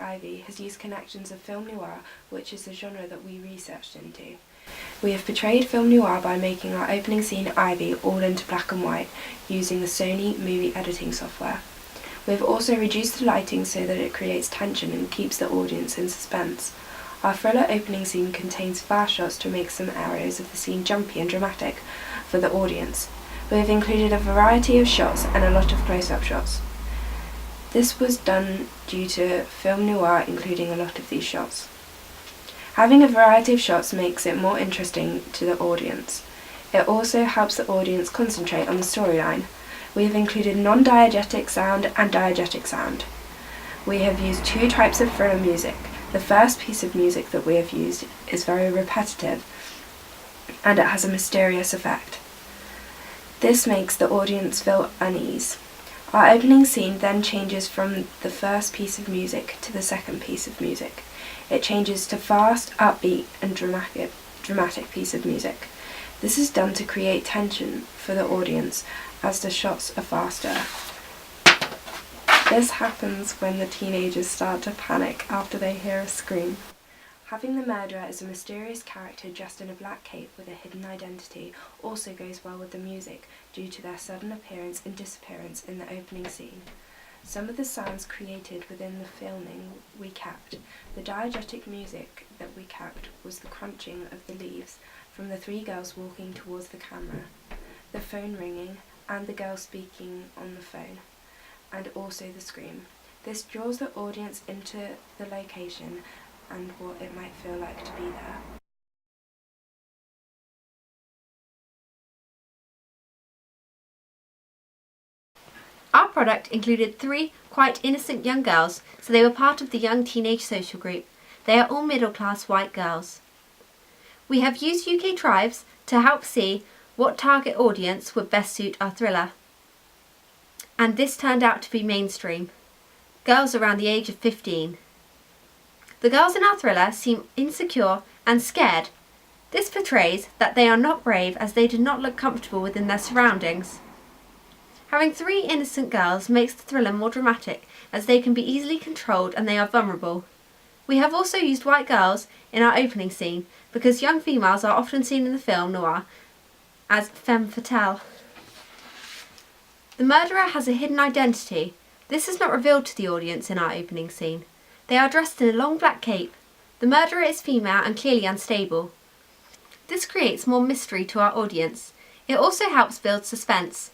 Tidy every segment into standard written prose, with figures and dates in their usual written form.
Ivy has used connections of film noir, which is the genre that we researched into. We have portrayed film noir by making our opening scene Ivy all into black and white, using the Sony movie editing software. We have also reduced the lighting so that it creates tension and keeps the audience in suspense. Our thriller opening scene contains fast shots to make some areas of the scene jumpy and dramatic for the audience. We have included a variety of shots and a lot of close-up shots. This was done due to film noir including a lot of these shots. Having a variety of shots makes it more interesting to the audience. It also helps the audience concentrate on the storyline. We have included non-diegetic sound and diegetic sound. We have used two types of thriller music. The first piece of music that we have used is very repetitive and it has a mysterious effect. This makes the audience feel unease. Our opening scene then changes from the first piece of music to the second piece of music. It changes to fast, upbeat and dramatic piece of music. This is done to create tension for the audience as the shots are faster. This happens when the teenagers start to panic after they hear a scream. Having the murderer as a mysterious character dressed in a black cape with a hidden identity also goes well with the music due to their sudden appearance and disappearance in the opening scene. Some of the sounds created within the filming we kept. The diegetic music that we kept was the crunching of the leaves from the three girls walking towards the camera, the phone ringing and the girl speaking on the phone, and also the scream. This draws the audience into the location and what it might feel like to be there. Our product included 3 quite innocent young girls, so they were part of the young teenage social group. They are all middle-class white girls. We have used UK Tribes to help see what target audience would best suit our thriller. And this turned out to be mainstream. Girls around the age of 15. The girls in our thriller seem insecure and scared. This portrays that they are not brave as they do not look comfortable within their surroundings. Having 3 innocent girls makes the thriller more dramatic as they can be easily controlled and they are vulnerable. We have also used white girls in our opening scene because young females are often seen in the film noir as femme fatale. The murderer has a hidden identity. This is not revealed to the audience in our opening scene. They are dressed in a long black cape. The murderer is female and clearly unstable. This creates more mystery to our audience. It also helps build suspense.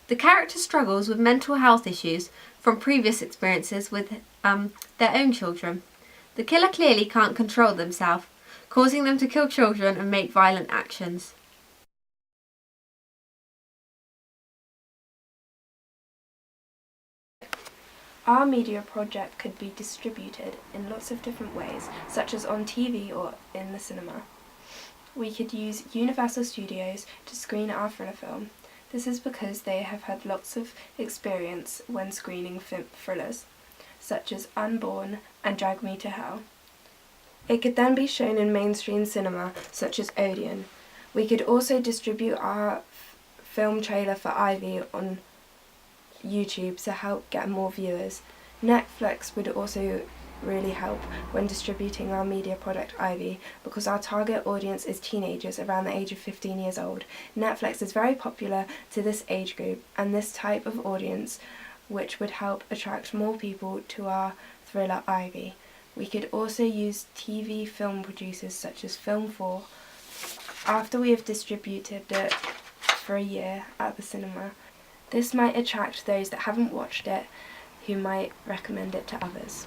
The character struggles with mental health issues from previous experiences with their own children. The killer clearly can't control themselves, causing them to kill children and make violent actions. Our media project could be distributed in lots of different ways, such as on TV or in the cinema. We could use Universal Studios to screen our thriller film. This is because they have had lots of experience when screening thrillers, such as Unborn and Drag Me to Hell. It could then be shown in mainstream cinema, such as Odeon. We could also distribute our film trailer for Ivy on YouTube to help get more viewers. Netflix would also really help when distributing our media product Ivy because our target audience is teenagers around the age of 15 years old. Netflix is very popular to this age group and this type of audience, which would help attract more people to our thriller Ivy. We could also use TV film producers such as Film 4 after we have distributed it for a year at the cinema. This might attract those that haven't watched it, who might recommend it to others.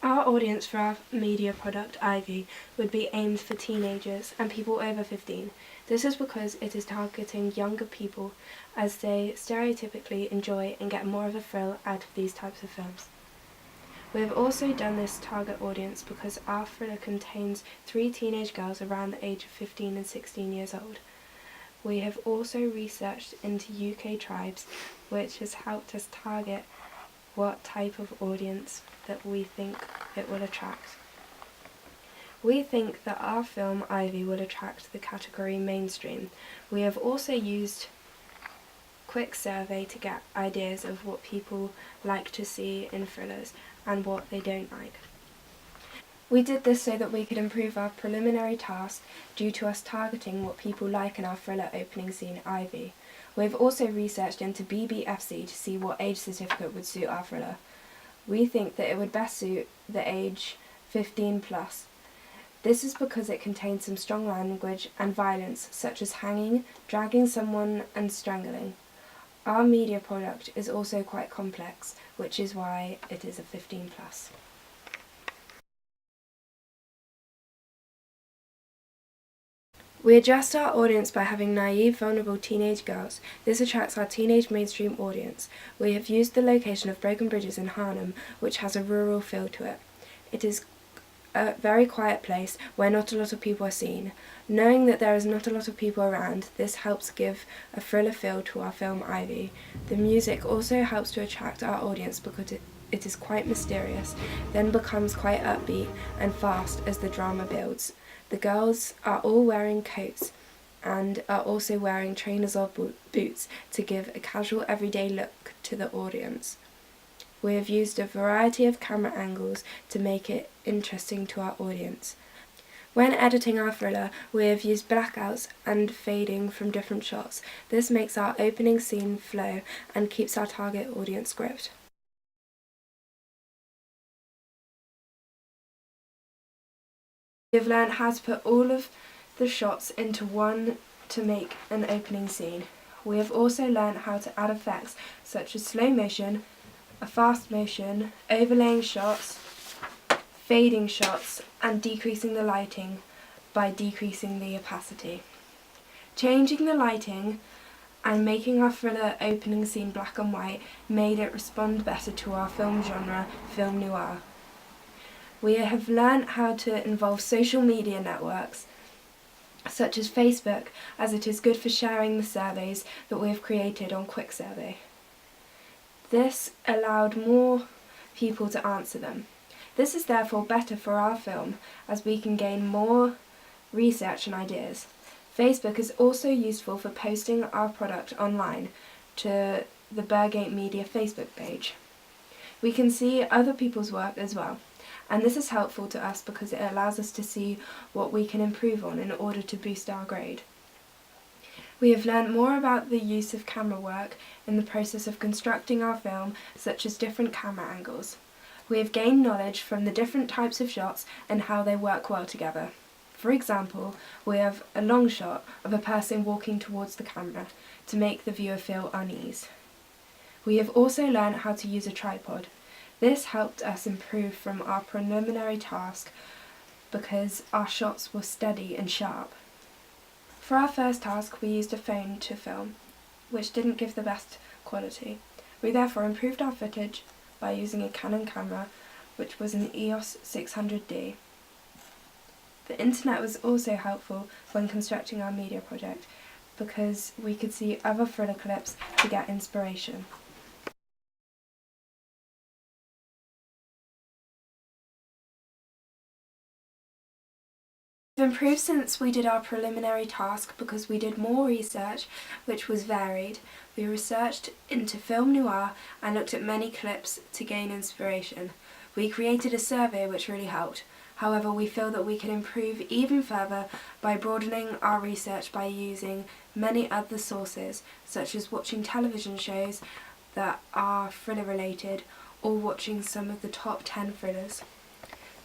Our audience for our media product Ivy would be aimed for teenagers and people over 15. This is because it is targeting younger people as they stereotypically enjoy and get more of a thrill out of these types of films. We have also done this target audience because our thriller contains 3 teenage girls around the age of 15 and 16 years old. We have also researched into UK Tribes, which has helped us target what type of audience that we think it will attract. We think that our film Ivy will attract the category mainstream. We have also used quick survey to get ideas of what people like to see in thrillers and what they don't like. We did this so that we could improve our preliminary task due to us targeting what people like in our thriller opening scene, Ivy. We've also researched into BBFC to see what age certificate would suit our thriller. We think that it would best suit the age 15 plus. This is because it contains some strong language and violence, such as hanging, dragging someone and strangling. Our media product is also quite complex, which is why it is a 15 plus. We addressed our audience by having naive, vulnerable teenage girls. This attracts our teenage mainstream audience. We have used the location of Broken Bridges in Harnham, which has a rural feel to it. It is a very quiet place where not a lot of people are seen. Knowing that there is not a lot of people around, this helps give a thriller feel to our film Ivy. The music also helps to attract our audience because it is quite mysterious, then becomes quite upbeat and fast as the drama builds. The girls are all wearing coats and are also wearing trainers or boots to give a casual everyday look to the audience. We have used a variety of camera angles to make it interesting to our audience. When editing our thriller, we have used blackouts and fading from different shots. This makes our opening scene flow and keeps our target audience gripped. We have learned how to put all of the shots into one to make an opening scene. We have also learned how to add effects such as slow motion, a fast motion, overlaying shots, fading shots, and decreasing the lighting by decreasing the opacity. Changing the lighting and making our thriller opening scene black and white made it respond better to our film genre, film noir. We have learnt how to involve social media networks such as Facebook, as it is good for sharing the surveys that we have created on Quick Survey. This allowed more people to answer them. This is therefore better for our film as we can gain more research and ideas. Facebook is also useful for posting our product online to the Burgate Media Facebook page. We can see other people's work as well. And this is helpful to us because it allows us to see what we can improve on in order to boost our grade. We have learned more about the use of camera work in the process of constructing our film, such as different camera angles. We have gained knowledge from the different types of shots and how they work well together. For example, we have a long shot of a person walking towards the camera to make the viewer feel unease. We have also learned how to use a tripod. This helped us improve from our preliminary task because our shots were steady and sharp. For our first task, we used a phone to film, which didn't give the best quality. We therefore improved our footage by using a Canon camera, which was an EOS 600D. The internet was also helpful when constructing our media project because we could see other thriller clips to get inspiration. We've improved since we did our preliminary task because we did more research, which was varied. We researched into film noir and looked at many clips to gain inspiration. We created a survey which really helped. However, we feel that we can improve even further by broadening our research by using many other sources, such as watching television shows that are thriller related or watching some of the top 10 thrillers.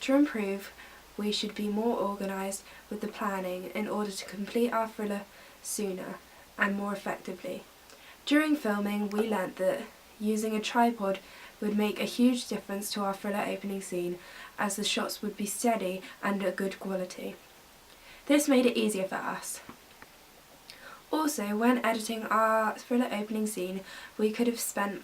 To improve, we should be more organised with the planning in order to complete our thriller sooner and more effectively. During filming, we learnt that using a tripod would make a huge difference to our thriller opening scene, as the shots would be steady and of good quality. This made it easier for us. Also, when editing our thriller opening scene, we could have spent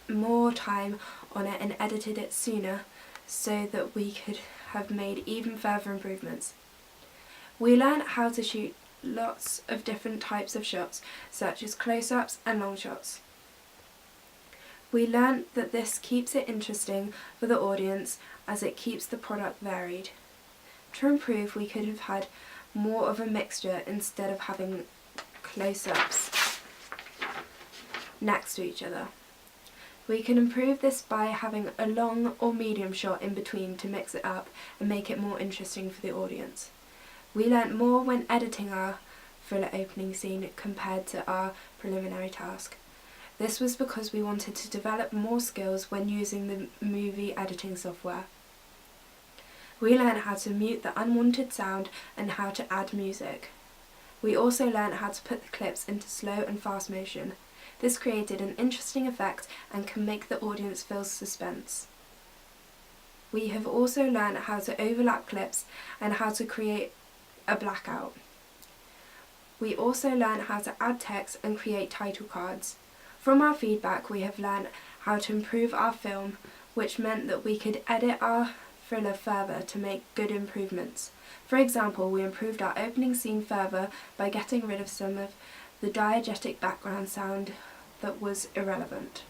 more time on it and edited it sooner so that we could have made even further improvements. We learned how to shoot lots of different types of shots, such as close-ups and long shots. We learned that this keeps it interesting for the audience as it keeps the product varied. To improve, we could have had more of a mixture instead of having close-ups. next to each other. We can improve this by having a long or medium shot in between to mix it up and make it more interesting for the audience. We learnt more when editing our thriller opening scene compared to our preliminary task. This was because we wanted to develop more skills when using the movie editing software. We learnt how to mute the unwanted sound and how to add music. We also learnt how to put the clips into slow and fast motion. This created an interesting effect and can make the audience feel suspense. We have also learnt how to overlap clips and how to create a blackout. We also learnt how to add text and create title cards. From our feedback, we have learnt how to improve our film, which meant that we could edit our thriller further to make good improvements. For example, we improved our opening scene further by getting rid of some of the diegetic background sound that was irrelevant.